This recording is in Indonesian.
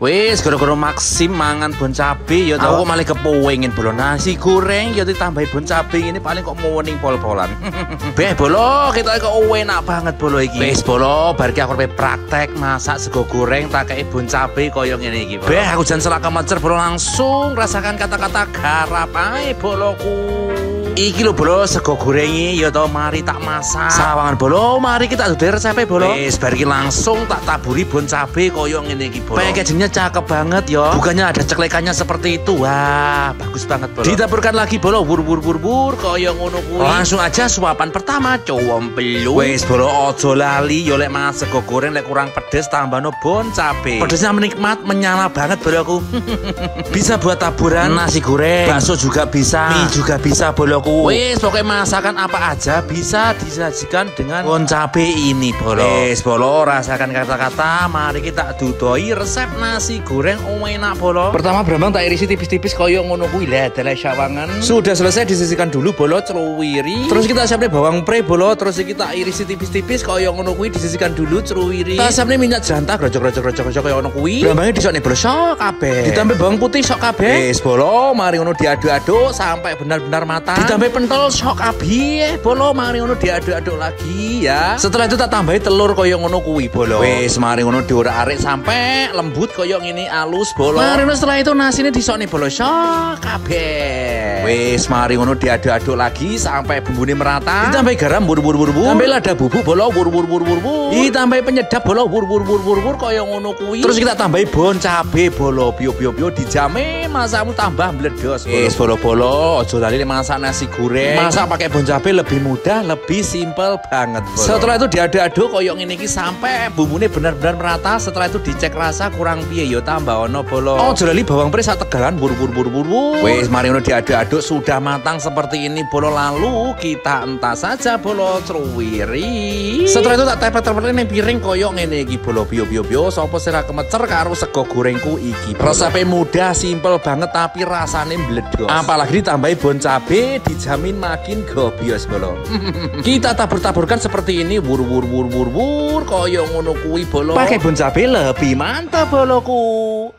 Wis gara-gara Maksim mangan bon cabe ya aku malah kepengin bolo nasi goreng ya ditambahi bon cabe ini paling kok morning pol-polan. Beh bolo kita kok enak banget bolo iki. Wis bolo bar iki aku praktek masak sego goreng tak kei bon cabe koyo ngene iki. Beh aku jan selaka mecer bolo langsung rasakan kata-kata garap ae boloku. Iki lho bolo sego gorengi ya to mari tak masak. Sawangan bolo mari kita duwe resepe bolo. Wis bar iki langsung tak taburi bon cabe koyo ngene iki bolo. Packagingnya cakep banget ya. Bukannya ada ceklekannya seperti itu. Wah, bagus banget bolo. Ditaburkan lagi bolo wur koyo ngono kuwi. Langsung aja suapan pertama cowompelu. Wis bolo ojo lali yo lek mangan sego goreng lek kurang pedes tambahno bon cabe. Pedesnya menikmat menyala banget bolo aku. Bisa buat taburan nasi goreng, bakso juga bisa, mie juga bisa bolo. Wes pokoknya masakan apa aja bisa disajikan dengan bon cabe ini bolo. Wes bolo rasakan kata-kata mari kita dudoi resep nasi goreng enak bolo. Pertama brambang tak irisi tipis-tipis koyo ngono kuwi lah dalah sawangan. Sudah selesai disisihkan dulu bolo ceruwiri. Terus kita siapne bawang pre bolo terus kita irisi tipis-tipis koyo ngono kuwi disisihkan dulu ceruwiri. Kita siapne minyak jantah grojok koyo ngono kuwi. Brambangnya disokne bolo sok kabeh. Ditambah bawang putih sok kabeh. Wes bolo mari ngono diaduk-aduk sampai benar-benar matang. Ditambah pentol sok kabeh bolo mari ngono diaduk-aduk lagi ya. Setelah itu tak tambahi telur koyo ngono kuwi bolo. Wis mari ngono diorak-arik sampai lembut koyo ngene alus bolo. Mari ngono setelah itu nasine disokne bolo sok kabeh. Wis mari ngono diaduk-aduk lagi sampai bumbune merata. Ditambah garam bur. Tambah lada bubuk bolo bur. Ditambah penyedap bolo bur koyo ngono kuwi. Terus kita tambahi bon cabe bolo bio dijame masakmu tambah bledos. Wis bolo ojo lali masak nasi goreng. Masak pakai bon cabe lebih mudah, lebih simple banget bolo. Setelah itu diaduk-aduk koyo ngene iki sampai bumbune benar-benar merata. Setelah itu dicek rasa kurang piye yo tambah ono bolo. Ojo lali bawang pre sak tegalan bur. Wis mari ngono diaduk-aduk sudah matang seperti ini bolo. Lalu kita entas saja bolo ceruwiri. Setelah itu tak tepet-tepet ning piring koyo ngene iki bolo bio sapa sira kemecer karo sego gorengku iki. Resepe mudah, simple banget tapi rasane mbledos. Apalagi ditambahi bon cabe dijamin makin gobios bolo. Kita tabur-taburkan seperti ini wur koyo ngono kuwi bolo. Pakai bon cabe lebih mantap boloku.